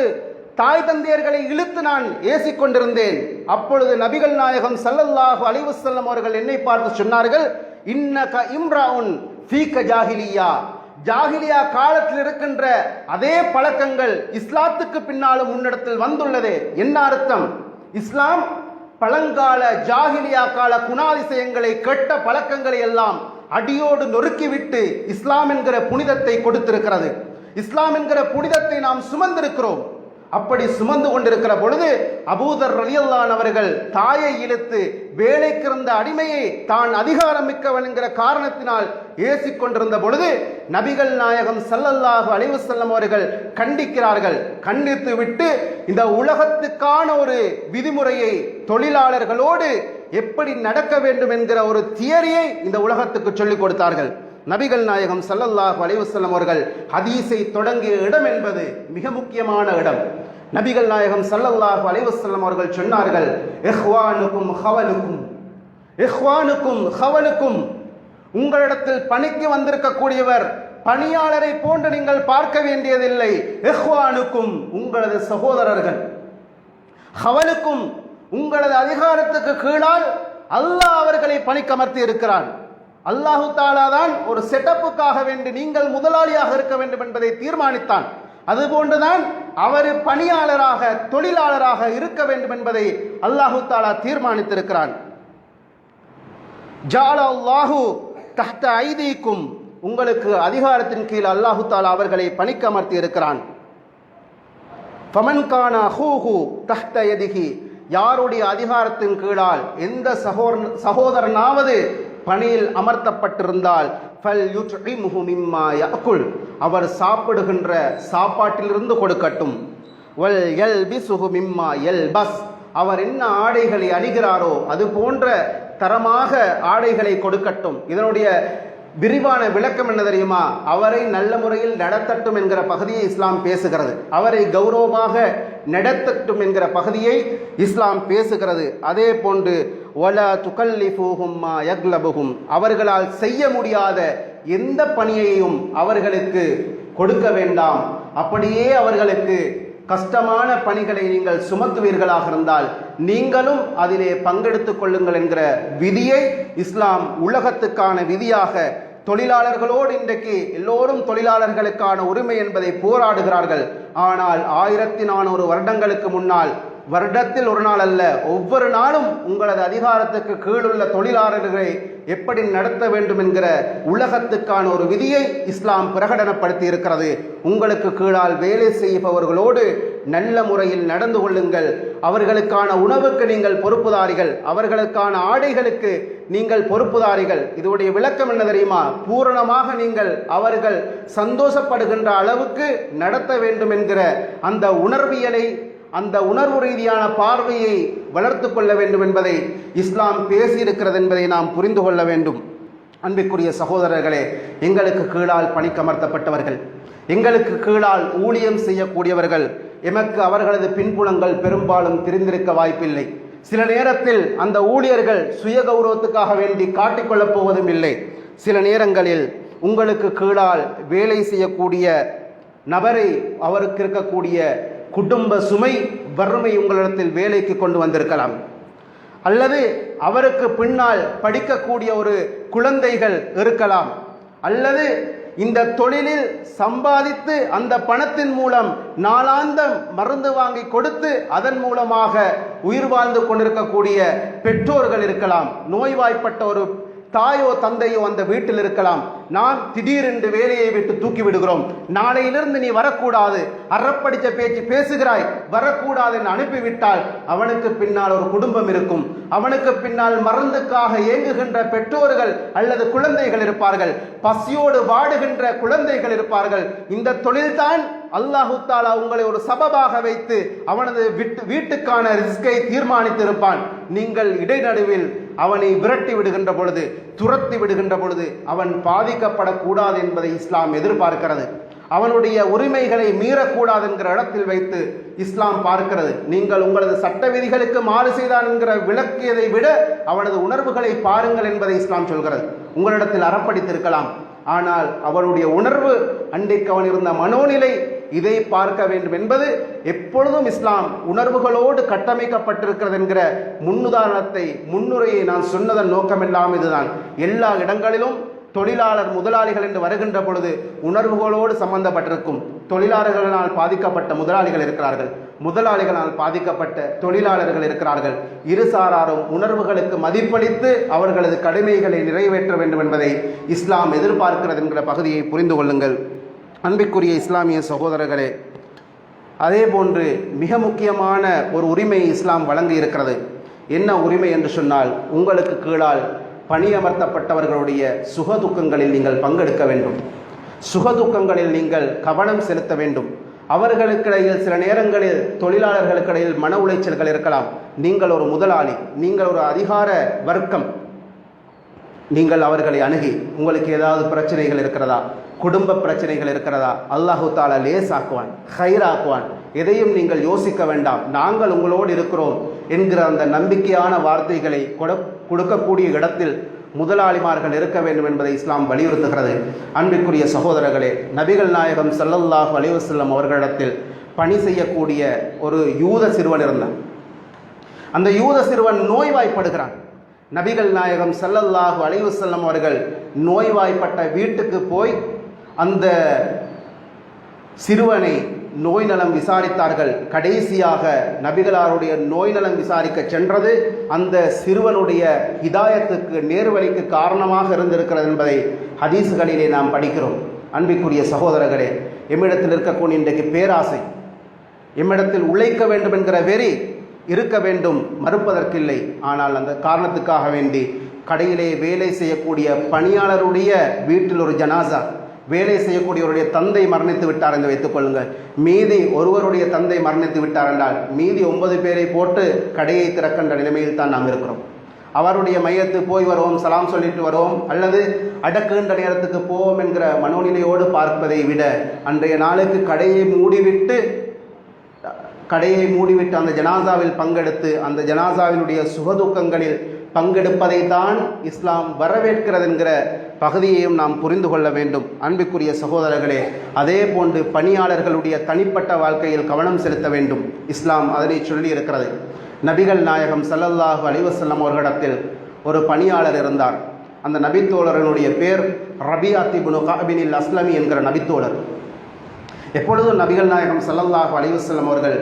தாய் தந்தையர்களை இழுத்து நான் ஏசிக்கொண்டிருந்தேன். அப்பொழுது நபிகள் நாயகம் ஸல்லல்லாஹு அலைஹி வஸல்லம் அவர்கள் என்னை பார்த்து சொன்னார்கள், இன்னக இம்ராஉன் ஃபீக ஜாஹிலியா. ஜாஹிலியா காலத்தில் இருக்கின்ற அதே பழக்கங்கள் இஸ்லாத்துக்கு பின்னாலும் உன்னிடத்தில் வந்துள்ளது. என்ன அர்த்தம்? இஸ்லாம் பழங்கால ஜாஹிலியா கால குணாதிசயங்களை, கெட்ட பழக்கங்களை எல்லாம் அடியோடு நொறுக்கிவிட்டு இஸ்லாம் என்கிற புனிதத்தை கொடுத்திருக்கிறது. இஸ்லாம் என்கிற புனிதத்தை நாம் சுமந்திருக்கிறோம். அப்படி சுமந்து கொண்டிருக்கிற பொழுது அபூதர் ரலியல்லாஹு அன்ஹு அவர்கள் தாயை இழுத்து வேலைக்கு இருந்த அடிமையை தான் அதிகாரம் மிக்கவன் என்கிற காரணத்தினால் ஏசிக்கொண்டிருந்த பொழுது நபிகள் நாயகம் ஸல்லல்லாஹு அலைஹி வஸல்லம் அவர்கள் கண்டிக்கிறார்கள். கண்டித்து விட்டு இந்த உலகத்துக்கான ஒரு விதிமுறையை, தொழிலாளர்களோடு எப்படி நடக்க வேண்டும் என்கிற ஒரு தியரியை இந்த உலகத்துக்கு சொல்லிக் கொடுத்தார்கள். நபிகள் நாயகம் ஸல்லல்லாஹு அலைஹி வஸல்லம் அவர்கள் ஹதீஸை தொடங்கிய இடம் என்பது மிக முக்கியமான இடம். நபிகள் நாயகம் ஸல்லல்லாஹு அலைஹி வஸல்லம் அவர்கள் சொன்னார்கள், இஹ்வானுக்கும் ஹவலுக்கும், இஹ்வானுக்கும் ஹவலுக்கும், உங்களிடத்தில் பணிக்கு வந்திருக்கக்கூடியவர் பணியாளரை போன்று நீங்கள் பார்க்க வேண்டியதில்லை. இஹ்வானுக்கும், உங்களது சகோதரர்கள். ஹவலுக்கும், உங்களது அதிகாரத்துக்கு கீழால் அல்லாஹ் அவர்களை பணிக்கமர்த்தி இருக்கிறான். அல்லாஹு தாலா தான் ஒரு செட்டப்புக்காக வேண்டி நீங்கள் முதலாளியாக இருக்க வேண்டும் என்பதை தீர்மானித்தான். அதுபோன்றுதான் அவர் பணியாளராக, தொழிலாளராக இருக்க வேண்டும் என்பதை அல்லாஹு தாலா தீர்மானித்திருக்கிறான். ஜஅல அல்லாஹு தஹ்த ஐதீக்கும், உங்களுக்கு அதிகாரத்தின் கீழ் அல்லாஹு தாலா அவர்களை பணிக்கமர்த்தி இருக்கிறான். ஃபமன் கான அஹூஹு தஹ்த யதிஹி, யாருடைய அதிகாரத்தின் கீழால் எந்த சகோதரனாவது பணியில் அமர்த்தப்பட்டிருந்தால் ஃபல் யுத்இமுஹு மிம்மா யஅகுல், அவர் சாப்பிடுகின்ற சாப்பாட்டிலிருந்து கொடுக்கட்டும். வல் யல்பிசுஹு மிம்மா யல்பஸ், அவர் என்ன ஆடைகளை அணிகிறாரோ அது போன்ற தரமாக ஆடைகளை கொடுக்கட்டும். இதனுடைய விரிவான விளக்கம் என்ன தெரியுமா? அவரை நல்ல முறையில் நடத்தட்டும் என்கிற பகுதியை இஸ்லாம் பேசுகிறது. அவரை கௌரவமாக நடத்தட்டும் என்கிற பகுதியை இஸ்லாம் பேசுகிறது. அதே போன்று வலா துகல்லிஃபூஹும் மா யக்லபுஹும், அவர்களால் செய்ய முடியாத எந்த பணியையும் அவர்களுக்கு கொடுக்க வேண்டாம். அப்படியே அவர்களுக்கு கஷ்டமான பணிகளை நீங்கள் சுமத்துவீர்களாக இருந்தால் நீங்களும் அதிலே பங்கெடுத்துக் கொள்ளுங்கள் என்கிற விதியை இஸ்லாம் உலகத்துக்கான விதியாக, தொழிலாளர்களோடு இன்றைக்கு எல்லோரும் தொழிலாளர்களுக்கான உரிமை என்பதை போராடுகிறார்கள். ஆனால் 1400 வருடங்களுக்கு முன்னால் வருடத்தில் ஒரு நாள் அல்ல, ஒவ்வொரு நாளும் உங்களது அதிகாரத்துக்கு கீழுள்ள தொழிலாளர்களை எப்படி நடத்த வேண்டும் என்கிற உலகத்துக்கான ஒரு விதியை இஸ்லாம் பிரகடனப்படுத்தி இருக்கிறது. உங்களுக்கு கீழால் வேலை செய்பவர்களோடு நல்ல முறையில் நடந்து கொள்ளுங்கள். அவர்களுக்கான உணவுக்கு நீங்கள் பொறுப்புதாரிகள், அவர்களுக்கான ஆடைகளுக்கு நீங்கள் பொறுப்புதாரிகள். இதனுடைய விளக்கம் என்ன தெரியுமா? பூரணமாக நீங்கள் அவர்கள் சந்தோஷப்படுகின்ற அளவுக்கு நடத்த வேண்டும் என்கிற அந்த உணர்வியலை, அந்த உணர்வு ரீதியான பார்வையை வளர்த்து கொள்ள வேண்டும் என்பதை இஸ்லாம் பேசியிருக்கிறது என்பதை நாம் புரிந்து கொள்ள வேண்டும். அன்பிற்குரிய சகோதரர்களே, எங்களுக்கு கீழால் பணிக்கமர்த்தப்பட்டவர்கள், எங்களுக்கு கீழால் ஊழியம் செய்யக்கூடியவர்கள், எமக்கு அவர்களது பின்புலங்கள் பெரும்பாலும் தெரிந்திருக்க வாய்ப்பில்லை. சில நேரத்தில் அந்த ஊழியர்கள் சுய கௌரவத்துக்காக வேண்டி காட்டிக்கொள்ளப் போவதும் இல்லை. சில நேரங்களில் உங்களுக்கு கீழால் வேலை செய்யக்கூடிய நபரை, அவருக்கு இருக்கக்கூடிய குடும்ப சுமை, வறுமை உங்களிடத்தில் வேலைக்கு கொண்டு வந்திருக்கலாம். அல்லது அவருக்கு பின்னால் படிக்கக்கூடிய ஒரு குழந்தைகள் இருக்கலாம். அல்லது இந்த தொழிலில் சம்பாதித்து அந்த பணத்தின் மூலம் நாளாந்தம் மருந்து வாங்கி கொடுத்து அதன் மூலமாக உயிர் வாழ்ந்து கொண்டிருக்கக்கூடிய பெற்றோர்கள் இருக்கலாம். நோய்வாய்ப்பட்ட ஒரு தாயோ தந்தையோ அந்த வீட்டில் இருக்கலாம். நாம் திடீரென்று வேலையை விட்டு தூக்கி விடுகிறோம். நாளையிலிருந்து நீ வரக்கூடாது, அறப்படித்த பேச்சு பேசுகிறாய், வரக்கூடாது என்று அனுப்பிவிட்டால் அவனுக்கு பின்னால் ஒரு குடும்பம் இருக்கும். அவனுக்கு பின்னால் மருந்துக்காக ஏங்குகின்ற பெற்றோர்கள் அல்லது குழந்தைகள் இருப்பார்கள். பசியோடு வாடுகின்ற குழந்தைகள் இருப்பார்கள். இந்த தொழில்தான் அல்லாஹு தாலா உங்களை ஒரு சபபாக வைத்து அவனது வீட்டுக்கான ரிஸ்கை தீர்மானித்திருப்பான். நீங்கள் இடைநடுவில் அவனை விரட்டி விடுகின்ற பொழுது, துரத்தி விடுகின்ற பொழுது அவன் பாதிக்கப்படக்கூடாது என்பதை இஸ்லாம் எதிர்பார்க்கிறது. அவனுடைய உரிமைகளை மீறக்கூடாது என்கிற இடத்தில் வைத்து இஸ்லாம் பார்க்கிறது. நீங்கள் உங்களது சட்ட விதிகளுக்கு மாறு செய்தான் என்கிற விளக்கியதை விட அவனது உணர்வுகளை பாருங்கள் என்பதை இஸ்லாம் சொல்கிறது. உங்களிடத்தில் அறப்படித்திருக்கலாம், ஆனால் அவனுடைய உணர்வு, அன்றைக்கு அவன் இருந்த மனோநிலை, இதை பார்க்க வேண்டும் என்பது எப்பொழுதும் இஸ்லாம் உணர்வுகளோடு கட்டமைக்கப்பட்டிருக்கிறது என்கிற முன்னுதாரணத்தை, முன்னுரையை நான் சொன்னதன் நோக்கமெல்லாம் இதுதான். எல்லா இடங்களிலும் தொழிலாளர் முதலாளிகள் என்று வருகின்ற பொழுது உணர்வுகளோடு சம்பந்தப்பட்டிருக்கும். தொழிலாளர்களால் பாதிக்கப்பட்ட முதலாளிகள் இருக்கிறார்கள், முதலாளிகளால் பாதிக்கப்பட்ட தொழிலாளர்கள் இருக்கிறார்கள். இருசாராரும் உணர்வுகளுக்கு மதிப்பளித்து அவர்களது கடமைகளை நிறைவேற்ற வேண்டும் என்பதை இஸ்லாம் எதிர்பார்க்கிறது என்கிற பகுதியை புரிந்து கொள்ளுங்கள். அன்பிற்குரிய இஸ்லாமிய சகோதரர்களே, அதே போன்று மிக முக்கியமான ஒரு உரிமை இஸ்லாம் வழங்கி இருக்கிறது. என்ன உரிமை என்று சொன்னால், உங்களுக்கு கீழால் பணியமர்த்தப்பட்டவர்களுடைய சுகதுக்கங்களில் நீங்கள் பங்கெடுக்க வேண்டும். சுகதுக்கங்களில் நீங்கள் கவனம் செலுத்த வேண்டும். அவர்களுக்கிடையில் சில நேரங்களில் தொழிலாளர்களுக்கிடையில் மன உளைச்சல்கள் இருக்கலாம். நீங்கள் ஒரு முதலாளி, நீங்கள் ஒரு அதிகார வர்க்கம், நீங்கள் அவர்களை அணுகி உங்களுக்கு ஏதாவது பிரச்சனைகள் இருக்கிறதா, குடும்ப பிரச்சனைகள் இருக்கிறதா, அல்லாஹு தாலா லேசாக்குவான், ஹைராக்குவான், எதையும் நீங்கள் யோசிக்க வேண்டாம், நாங்கள் உங்களோடு இருக்கிறோம் என்கிற அந்த நம்பிக்கையான வார்த்தைகளை கொடுக்கக்கூடிய இடத்தில் முதலாளிமார்கள் இருக்க வேண்டும் என்பதை இஸ்லாம் வலியுறுத்துகிறது. அன்பிற்குரிய சகோதரர்களே, நபிகள் நாயகம் ஸல்லல்லாஹு அலைஹி வஸல்லம் அவர்களிடத்தில் பணி செய்யக்கூடிய ஒரு யூத சிறுவன் இருந்தான். அந்த யூத சிறுவன் நோய்வாய்ப்படுகிறான். நபிகள் நாயகம் ஸல்லல்லாஹு அலைஹி வஸல்லம் அவர்கள் நோய்வாய்ப்பட்ட வீட்டுக்கு போய் அந்த சிறுவனை நோய் நலம் விசாரித்தார்கள். கடைசியாக நபிகளாருடைய நோய் நலம் விசாரிக்க சென்றது அந்த சிறுவனுடைய ஹிதாயத்துக்கு, நேர்வழிக்கு காரணமாக இருந்திருக்கிறது என்பதை ஹதீஸ்களிலே நாம் படிக்கிறோம். அன்பிற்குரிய சகோதரர்களே, எம்மிடத்தில் இருக்கக்கூடிய இன்றைக்கு பேராசை, எம்மிடத்தில் உழைக்க வேண்டும் என்கிற வெறி இருக்க வேண்டும், மறுப்பதற்கில்லை. ஆனால் அந்த காரணத்துக்காக வேண்டி கடையிலே வேலை செய்யக்கூடிய பணியாளருடைய வீட்டில் ஒரு ஜனாசா, வேலை செய்யக்கூடியவருடைய தந்தை மரணித்து விட்டார் என்று வைத்துக் கொள்ளுங்கள். மீதி ஒருவருடைய தந்தை மரணித்து விட்டார் என்றால் மீதி 9 பேரை போட்டு கடையை திறக்கின்ற நிலைமையில் தான் நாம் இருக்கிறோம். அவருடைய மையத்துக்கு போய் வருவோம், சலாம் சொல்லிட்டு வருவோம், அல்லது அடக்குகின்ற நேரத்துக்கு போவோம் என்கிற மனோநிலையோடு பார்ப்பதை விட அன்றைய நாளுக்கு கடையை மூடிவிட்டு கடையை மூடிவிட்டு அந்த ஜனாசாவில் பங்கெடுத்து அந்த ஜனாசாவினுடைய சுகதுக்கங்களில் பங்கெடுப்பதை தான் இஸ்லாம் வரவேற்கிறது என்கிற பகுதியையும் நாம் புரிந்து கொள்ள வேண்டும். அன்பிற்குரிய சகோதரர்களே, அதே போன்று பணியாளர்களுடைய தனிப்பட்ட வாழ்க்கையில் கவனம் செலுத்த வேண்டும். இஸ்லாம் அதனை சொல்லி இருக்கிறது. நபிகள் நாயகம் ஸல்லல்லாஹு அலைஹி வஸல்லம் அவர்களிடத்தில் ஒரு பணியாளர் இருந்தார். அந்த நபித்தோழரனுடைய பேர் ரபியா இப்னு கஅபில் அஸ்லமி என்கிற நபித்தோழர். எப்பொழுதும் நபிகள் நாயகம் ஸல்லல்லாஹு அலைஹி வஸல்லம் அவர்கள்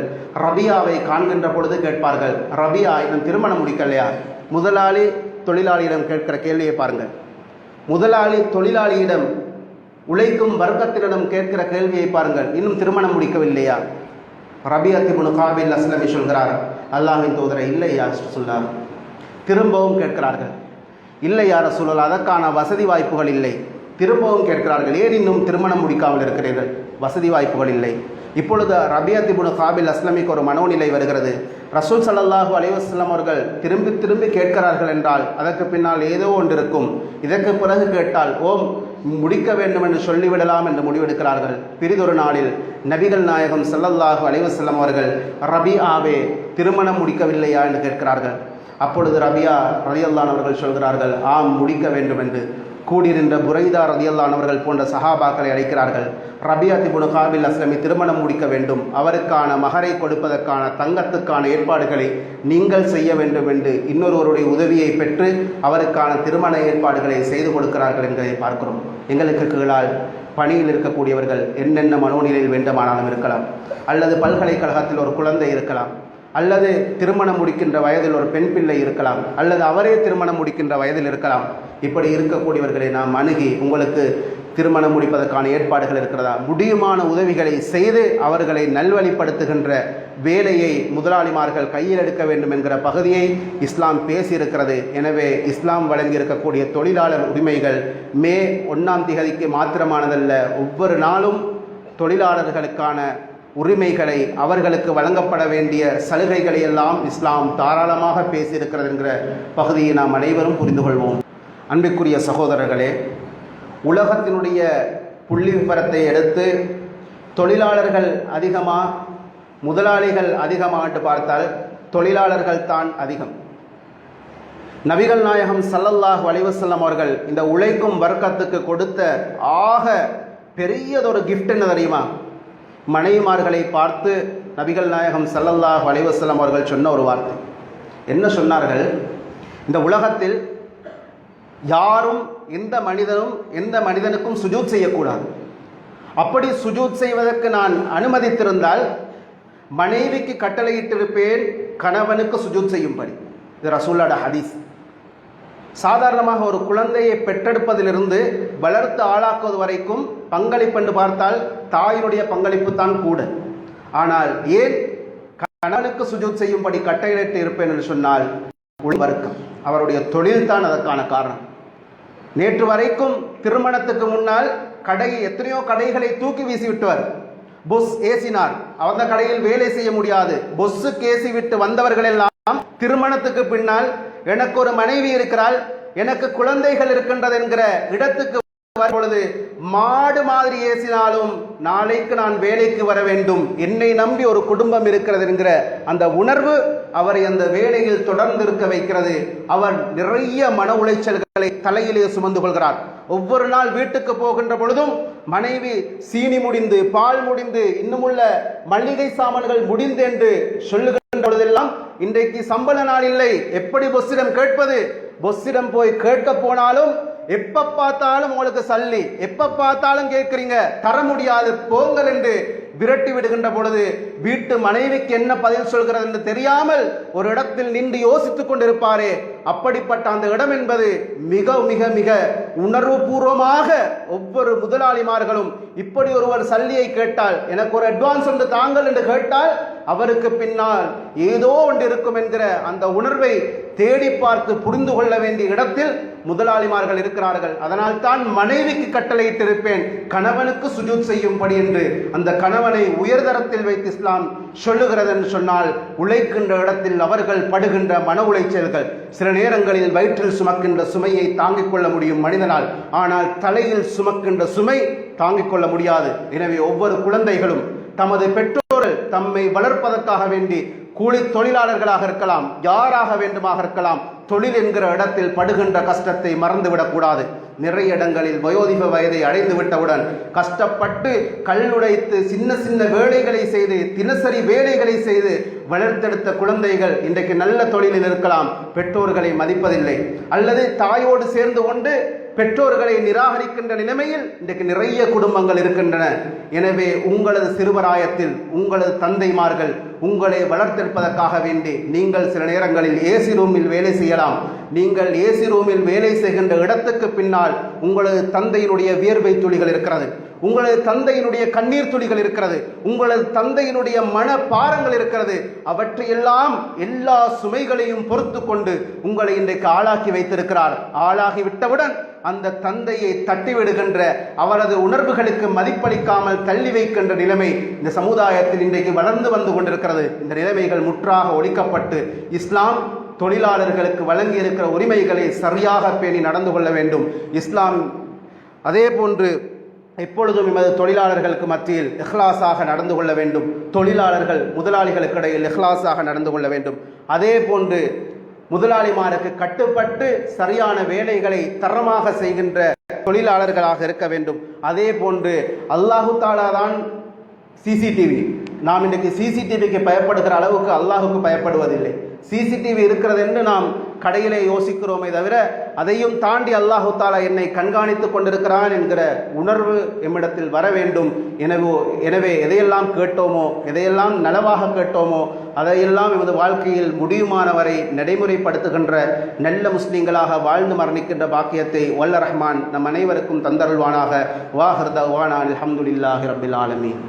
ரபியாவை காண்கின்ற பொழுது கேட்பார்கள், ரபியா இன்னும் திருமணம் முடிக்கலையா? முதலாளி தொழிலாளியிடம் கேட்கிற கேள்வியை பாருங்கள். முதலாளி தொழிலாளியிடம், உழைக்கும் வர்க்கத்தினிடம் கேட்கிற கேள்வியை பாருங்கள், இன்னும் திருமணம் முடிக்கவில்லையா? ரபியா இப்னு கஅபில் அஸ்லமி சொல்கிறார், அல்லாஹ்வின் தூதரே, இல்லை யா ரசூலல்லாஹ். திரும்பவும் கேட்கிறார்கள், இல்லை யா ரசூலல்லாஹ், அதற்கான வசதி வாய்ப்புகள் இல்லை. திரும்பவும் கேட்கிறார்கள், ஏன் இன்னும் திருமணம் முடிக்காமல் இருக்கிறீர்கள்? வசதி வாய்ப்புகள் இல்லை. இப்பொழுது ரபியா இப்னு கஅபில் அஸ்லமிக்கு ஒரு மனோநிலை வருகிறது. ரசூல் ஸல்லல்லாஹு அலைஹி வஸல்லம் அவர்கள் திரும்பி திரும்பி கேட்கிறார்கள் என்றால் அதற்கு பின்னால் ஏதோ ஒன்று இருக்கும். இதற்கு பிறகு கேட்டால் முடிக்க வேண்டும் என்று சொல்லிவிடலாம் என்று முடிவெடுக்கிறார்கள். பிறிதொரு நாளில் நபிகள் நாயகம் ஸல்லல்லாஹு அலைஹி வஸல்லம் அவர்கள், ரபியாவே திருமணம் முடிக்கவில்லையா என்று கேட்கிறார்கள். அப்பொழுது ரபியா ரலியல்லாஹு அவர்கள் சொல்கிறார்கள், ஆம், முடிக்க வேண்டும் என்று. கூடியிருந்த புரைதா ரலியல்லாஹு அவர்கள் போன்ற சஹாபாக்களை அழைக்கிறார்கள். ரபியா இப்னு கஅபில் அஸ்லமி திருமணம் முடிக்க வேண்டும், அவருக்கான மகரை கொடுப்பதற்கான தங்கத்துக்கான ஏற்பாடுகளை நீங்கள் செய்ய வேண்டும் என்று இன்னொருவருடைய உதவியை பெற்று அவருக்கான திருமண ஏற்பாடுகளை செய்து கொடுக்கிறார்கள் என்பதை பார்க்கிறோம். எங்களுக்கு கீழால் பணியில் இருக்கக்கூடியவர்கள் என்னென்ன மனோநிலையில் வேண்டுமானாலும் இருக்கலாம். அல்லது பல்கலைக்கழகத்தில் ஒரு குழந்தை இருக்கலாம், அல்லது திருமணம் முடிக்கின்ற வயதில் ஒரு பெண் பிள்ளை இருக்கலாம், அல்லது அவரே திருமணம் முடிக்கின்ற வயதில் இருக்கலாம். இப்படி இருக்கக்கூடியவர்களை நாம் அணுகி, உங்களுக்கு திருமணம் முடிப்பதற்கான ஏற்பாடுகள் இருக்கிறதா, முடியுமான உதவிகளை செய்து அவர்களை நல்வழிப்படுத்துகின்ற வேலையை முதலாளிமார்கள் கையில் எடுக்க வேண்டும் என்கிற பகுதியை இஸ்லாம் பேசியிருக்கிறது. எனவே இஸ்லாம் வழங்கியிருக்கக்கூடிய தொழிலாளர் உரிமைகள் மே 1 மாத்திரமானதல்ல, ஒவ்வொரு நாளும் தொழிலாளர்களுக்கான உரிமைகளை, அவர்களுக்கு வழங்கப்பட வேண்டிய சலுகைகளை எல்லாம் இஸ்லாம் தாராளமாக பேசியிருக்கிறது என்கிற பகுதியை நாம் அனைவரும் புரிந்து கொள்வோம். அன்பிற்குரிய சகோதரர்களே, உலகத்தினுடைய புள்ளி விவரத்தை எடுத்து தொழிலாளர்கள் அதிகமா முதலாளிகள் அதிகமா என்று பார்த்தால் தொழிலாளர்கள் தான் அதிகம். நபிகள் நாயகம் ஸல்லல்லாஹு அலைஹி வஸல்லம் அவர்கள் இந்த உழைக்கும் வர்க்கத்துக்கு கொடுத்த ஆக பெரியதொரு கிஃப்ட் என்ன தெரியுமா? மனைவிமார்களை பார்த்து நபிகள் நாயகம் ஸல்லல்லாஹு அலைஹி வஸல்லம் அவர்கள் சொன்ன ஒரு வார்த்தை. என்ன சொன்னார்கள்? இந்த உலகத்தில் யாரும் எந்த மனிதனுக்கும் சுஜூத் செய்யக்கூடாது. அப்படி சுஜூத் செய்வதற்கு நான் அனுமதித்திருந்தால் மனைவிக்கு கட்டளையிட்டிருப்பேன் கணவனுக்கு சுஜூத் செய்யும்படி. இது ரசூலுல்லாஹ் ஹதீஸ். சாதாரணமாக ஒரு குழந்தையை பெற்றெடுப்பதிலிருந்து வளர்த்து ஆளாக்குவது வரைக்கும் பங்களிப்பு என்று பார்த்தால் தாயினுடைய பங்களிப்பு தான் கூட. ஆனால் ஏன் கணவனுக்கு சுஜூத் செய்யும்படி கட்டளையிட்டு இருப்பேன் என்று சொன்னால், வர்க்கம் அவருடைய தொழில் தான் அதற்கான காரணம். நேற்று வரைக்கும் திருமணத்துக்கு முன்னால் எத்தனையோ கடைகளை தூக்கி வீசி விட்டவர். பொஸ் ஏசினார், அந்த கடையில் வேலை செய்ய முடியாது. பொஸ்ஸுக்கு ஏசி விட்டு வந்தவர்கள் எல்லாம் திருமணத்துக்கு பின்னால் எனக்கு ஒரு மனைவி இருக்கிறாள், எனக்கு குழந்தைகள் இருக்கின்றது என்கிற இடத்துக்கு பொழுது மாடு மாதிரி ஏசினாலும் நாளைக்கு நான் வேலைக்கு வர வேண்டும், என்னை நம்பி ஒரு குடும்பம் இருக்கிறது என்கிற அந்த உணர்வு அவரை அந்த வேலையில் தொடர்ந்து இருக்க வைக்கிறது. அவர் நிறைய மன உளைச்சல்களை தலையிலே சுமந்து கொள்கிறார். ஒவ்வொரு நாள் வீட்டுக்கு போகின்ற பொழுதும் மனைவி சீனி முடிந்து, பால் முடிந்து, இன்னுமுள்ள மளிகை சாமான்கள் முடிந்து என்று சொல்லுகின்ற பொழுதெல்லாம் இன்றைக்கு சம்பள நாள் இல்லை, எப்படி பொஸ்ஸிடம் கேட்பது? பொஸ்ஸிடம் போய் கேட்க போனாலும் எப்ப பார்த்தாலும் உங்களுக்கு சல்லி, எப்ப பார்த்தாலும் கேட்கிறீங்க, தர முடியாது, போங்கள் என்று விரட்டி விடுகின்ற பொழுது வீட்டு மனைவிக்கு என்ன பதில் சொல்கிறது என்று தெரியாமல் ஒரு இடத்தில் நின்று யோசித்துக் கொண்டிருப்பாரே, அப்படிப்பட்ட அந்த இடம் என்பது மிக மிக மிக உணர்வு பூர்வமாக ஒவ்வொரு முதலாளிமார்களும் இப்படி ஒருவர் சல்லியை கேட்டால், எனக்கு ஒரு அட்வான்ஸ் ஒன்று தாங்கள் என்று கேட்டால் அவருக்கு பின்னால் ஏதோ ஒன்று இருக்கும் என்கிற அந்த உணர்வை தேடி பார்த்து புரிந்து கொள்ள வேண்டிய இடத்தில் முதலாளிமார்கள் இருக்கிறார்கள். அதனால் தான் மனைவிக்கு கட்டளையிட்டிருப்பேன் கணவனுக்கு சுஜூத் செய்யும்படி என்று அந்த கணவனை உயர்தரத்தில் வைத்து இஸ்லாம் சொல்லுகிறது என்று சொன்னால், உழைக்கின்ற இடத்தில் அவர்கள் படுகின்ற மன உளைச்சல்கள் சில நேரங்களில் வயிற்றில் சுமக்கின்ற சுமையை தாங்கிக் கொள்ள முடியும் மனிதனால், ஆனால் தலையில் சுமக்கின்ற சுமை தாங்கிக் கொள்ள முடியாது. எனவே ஒவ்வொரு குழந்தைகளும் தமது பெற்றோர்கள் தம்மை வளர்ப்பதற்காக வேண்டி கூலி தொழிலாளர்களாக இருக்கலாம், யாராக வேண்டுமாக இருக்கலாம், தொழில் என்கிற இடத்தில் படுகின்ற கஷ்டத்தை மறந்துவிடக்கூடாது. நிறைய இடங்களில் வயோதிக வயதை அடைந்து விட்டவுடன் கஷ்டப்பட்டு கல்லுடைத்து சின்ன சின்ன வேலைகளை செய்து தினசரி வேலைகளை செய்து வளர்த்தெடுத்த குழந்தைகள் இன்றைக்கு நல்ல தொழிலில் இருக்கலாம், பெற்றோர்களை மதிப்பதில்லை, அல்லது தாயோடு சேர்ந்து கொண்டு பெற்றோர்களை நிராகரிக்கின்ற நிலைமையில் இன்றைக்கு நிறைய குடும்பங்கள் இருக்கின்றன. எனவே உங்களது சிறுவராயத்தில் உங்களது தந்தைமார்கள் உங்களை வளர்த்தெடுப்பதற்காக வேண்டி நீங்கள் சில நேரங்களில் ஏசி ரூமில் வேலை செய்யலாம். நீங்கள் ஏசி ரூமில் வேலை செய்கின்ற இடத்துக்கு பின்னால் உங்களது தந்தையினுடைய வியர்வை துளிகள் இருக்கிறது, உங்களது தந்தையினுடைய கண்ணீர் துளிகள் இருக்கிறது, உங்களது தந்தையினுடைய மன பாரங்கள் இருக்கிறது. அவற்றையெல்லாம் எல்லா சுமைகளையும் பொறுத்து கொண்டு உங்களை இன்றைக்கு ஆளாக்கி வைத்திருக்கிறார். ஆளாகி விட்டவுடன் அந்த தந்தையை தட்டிவிடுகின்ற, அவரது உணர்வுகளுக்கு மதிப்பளிக்காமல் தள்ளி வைக்கின்ற நிலைமை இந்த சமுதாயத்தில் இன்றைக்கு வளர்ந்து வந்து கொண்டிருக்கிறது. இந்த நிலைமைகள் முற்றாக ஒழிக்கப்பட்டு இஸ்லாம் தொழிலாளர்களுக்கு வழங்கி இருக்கிற உரிமைகளை சரியாக பேணி நடந்து கொள்ள வேண்டும். இஸ்லாம் அதே போன்று எப்பொழுதும் எமது தொழிலாளர்களுக்கு மத்தியில் இஹ்லாஸாக நடந்து கொள்ள வேண்டும். தொழிலாளர்கள் முதலாளிகளுக்கு இடையில் இஹ்லாஸாக நடந்து கொள்ள வேண்டும். அதே போன்று முதலாளிமாருக்கு கட்டுப்பட்டு சரியான வேலைகளை தரமாக செய்கின்ற தொழிலாளர்களாக இருக்க வேண்டும். அதே போன்று அல்லாஹு தாலா தான் சிசிடிவி. நாம் இன்றைக்கு சிசிடிவிக்கு பயப்படுகிற அளவுக்கு அல்லாஹுக்கு பயப்படுவதில்லை. சிசிடிவி இருக்கிறது என்று நாம் கடையிலே யோசிக்கிறோமே தவிர அதையும் தாண்டி அல்லாஹு தாலா என்னை கண்காணித்து கொண்டிருக்கிறான் என்கிற உணர்வு எம்மிடத்தில் வர வேண்டும். எனவே எதையெல்லாம் கேட்டோமோ, எதையெல்லாம் நலவாக கேட்டோமோ அதையெல்லாம் எமது வாழ்க்கையில் முடியுமானவரை நடைமுறைப்படுத்துகின்ற நல்ல முஸ்லிம்களாக வாழ்ந்து மரணிக்கின்ற பாக்கியத்தை வல்ல ரஹ்மான் நம் அனைவருக்கும் தந்தருள்வானாக. வாஹிர் தஅவானா அல்ஹம்துலில்லாஹி ரப்பில் ஆலமீன்.